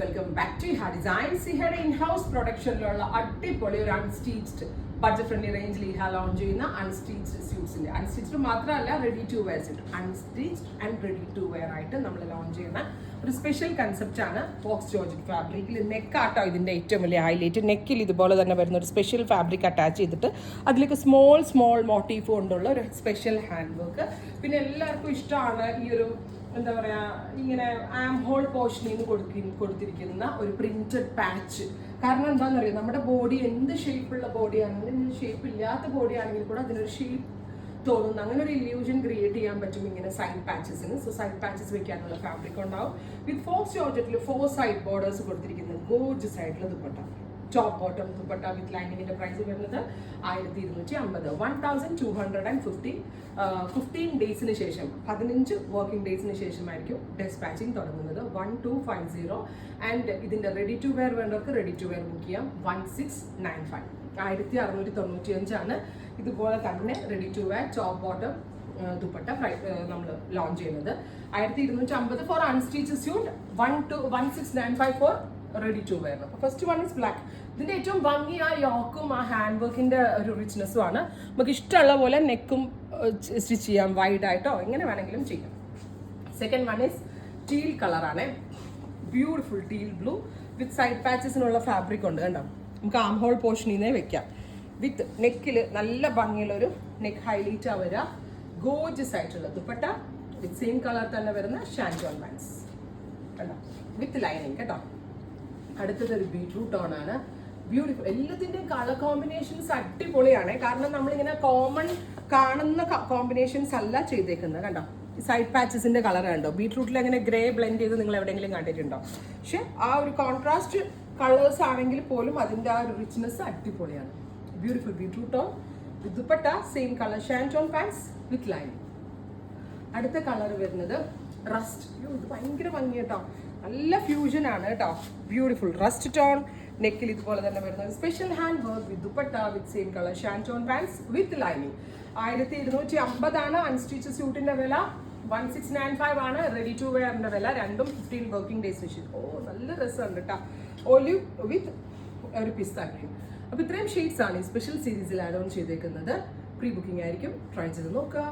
Welcome back to ഹാ designs. ഇഹയുടെ in house പ്രൊഡക്ഷനിലുള്ള അടിപൊളി ഒരു അൺസ്റ്റീച്ച്ഡ് ബഡ്ജറ്റ് ഫ്രണ്ട്ലി റേഞ്ചിൽ ഇഹ ലോഞ്ച് ചെയ്യുന്ന അൺസ്റ്റീച്ച്ഡ് സ്യൂട്ട്സിന്റെ അൺസ്റ്റീച്ച്ഡ് മാത്രമല്ല ready to wear set unstitched and ready to wear ആയിട്ട് നമ്മൾ ലോഞ്ച് ചെയ്യുന്ന ഒരു സ്പെഷ്യൽ കൺസെപ്റ്റ് ആണ് ഫോക്സ് ജോർജറ്റ് ഫാബ്രിക്കിൽ. നെക്കാട്ടോ ഇതിന്റെ ഏറ്റവും വലിയ ഹൈലൈറ്റ്. നെക്കിൽ ഇതുപോലെ തന്നെ വരുന്ന ഒരു സ്പെഷ്യൽ ഫാബ്രിക് അറ്റാച്ച് ചെയ്തിട്ട് അതിലേക്ക് സ്മോൾ മോട്ടീഫ് കൊണ്ടുള്ള ഒരു സ്പെഷ്യൽ ഹാൻഡ് വർക്ക്. പിന്നെ എല്ലാവർക്കും ഇഷ്ടമാണ് ഈ ഒരു എന്താ പറയുക, ഇങ്ങനെ ആം ഹോൾ പോർഷനിൽ നിന്ന് കൊടുത്തിരിക്കുന്ന ഒരു പ്രിന്റഡ് പാച്ച്. കാരണം എന്താണെന്ന് അറിയാം, നമ്മുടെ ബോഡി എന്ത് ഷേപ്പുള്ള ബോഡി ആണെങ്കിലും ഷേപ്പ് ഇല്ലാത്ത ബോഡി ആണെങ്കിൽ കൂടെ അതിനൊരു ഷേപ്പ് തോന്നുന്നു. അങ്ങനെ ഒരു ഇല്യൂഷൻ ക്രിയേറ്റ് ചെയ്യാൻ പറ്റും ഇങ്ങനെ സൈഡ് പാച്ചസിന്. സോ സൈഡ് പാച്ചസ് വെക്കാനുള്ള ഫാബ്രിക് ഉണ്ടാവും. വിത്ത് ഫോക്സ് ജോർജറ്റിൽ 4 സൈഡ് ബോർഡേഴ്സ് കൊടുത്തിരിക്കുന്നത് ഗോർജസ് ആയിട്ടുള്ള ദുപ്പട്ട. ടോപ്പ് ബോട്ടം ദുപ്പട്ട വിത്ത് ലൈനിങ്ങിന്റെ പ്രൈസ് വരുന്നത് 1250. 1250. 15 ഡേയ്സിന് ശേഷം 15 വർക്കിംഗ് ഡേയ്സിന് ശേഷമായിരിക്കും ഡെസ്പാച്ചിങ് തുടങ്ങുന്നത്. 1250. ആൻഡ് ഇതിന്റെ റെഡി ടു വെയർ വേണ്ടവർക്ക് റെഡി ടു വെയർ ബുക്ക് ചെയ്യാം. 1695. 1695 ഇതുപോലെ തന്നെ ready to wear top bottom dupatta നമ്മൾ ലോഞ്ച് ചെയ്യുന്നത്. 1250 for unstitch suit. 1695 for ready to wear. First one is black. ഇതിന്റെ ഏറ്റവും ഭംഗി ആ യോക്കും ആ ഹാൻഡ് വർക്കിന്റെ ഒരു റിച്ച്നെസ്സും ആണ്. നമുക്ക് ഇഷ്ടമുള്ള പോലെ നെക്കും സ്റ്റിച്ച് ചെയ്യാം, വൈഡ് ആയിട്ടോ എങ്ങനെ വേണമെങ്കിലും ചെയ്യാം. സെക്കൻഡ് വൺ ഇസ് ടീൽ കളറാണ്. Beautiful teal blue with side പാച്ചസിനുള്ള ഫാബ്രിക് ഉണ്ട്. കണ്ടോ, നമുക്ക് ആം ഹോൾ പോർഷനിൽ നിന്നേ വെക്കാം. വിത്ത് നെക്കിൽ നല്ല ഭംഗിയുള്ളൊരു നെക്ക് ഹൈലൈറ്റ് വരിക. ഗോർജസ് ആയിട്ടുള്ള ദുപ്പട്ട വിത്ത് സെയിം കളർ തന്നെ വരുന്ന ഷാൻജോൺ പാൻസ് കണ്ടോ, വിത്ത് ലൈനിങ് കേട്ടോ. അടുത്തത് ഒരു ബീട്രൂട്ട് ടോൺ ആണ്. ബ്യൂട്ടിഫുൾ. എല്ലാത്തിൻ്റെയും കളർ കോമ്പിനേഷൻസ് അടിപൊളിയാണ്. കാരണം നമ്മളിങ്ങനെ കോമൺ കാണുന്ന കോമ്പിനേഷൻസ് അല്ല ചെയ്തേക്കുന്നത്. കണ്ടോ, സൈഡ് പാച്ചസിന്റെ കളർ കണ്ടോ. ബീട്രൂട്ടിൽ അങ്ങനെ ഗ്രേ ബ്ലെൻഡ് ചെയ്ത് നിങ്ങൾ എവിടെയെങ്കിലും കണ്ടിട്ടുണ്ടോ? പക്ഷെ ആ ഒരു കോൺട്രാസ്റ്റ് കളേഴ്സ് ആണെങ്കിൽ പോലും അതിൻ്റെ ആ ഒരു റിച്ച്നെസ് അടിപൊളിയാണ്. Beautiful beetroot tone with dupatta same colour ഷാൻജോൺ പാൻസ് വിത്ത് ലൈനിങ്. അടുത്ത കളർ വരുന്നത് റസ്റ്റ്. ഇത് ഭയങ്കര ഭംഗി കേട്ടോ, നല്ല ഫ്യൂഷൻ ആണ് കേട്ടോ. Beautiful rust tone. നെക്കിൽ ഇതുപോലെ തന്നെ വരുന്നത് special hand work with dupatta with same colour ഷാൻജോൺ പാൻസ് വിത്ത് ലൈനിങ്. 1250 അൺസ്റ്റിച്ച് സ്യൂട്ടിന്റെ വില. 1695 ആണ് റെഡി ടു വെയറിന്റെ വില. രണ്ടും 15 വർക്കിംഗ് ഡേയ്സ്. നല്ല രസമുണ്ട് കേട്ടോ. ഒലിവ് വിത്ത് ഒരു പിസ്ത ഗ്രീൻ. അപ്പൊ ഇത്രയും ഷെയ്ഡ്സ് ആണ് ഈ സ്പെഷ്യൽ സീരീസിൽ ആഡ് ഓൺ ചെയ്തേക്കുന്നത്. പ്രീ ബുക്കിംഗ് ആയിരിക്കും. ട്രൈ ചെയ്ത് നോക്കുക.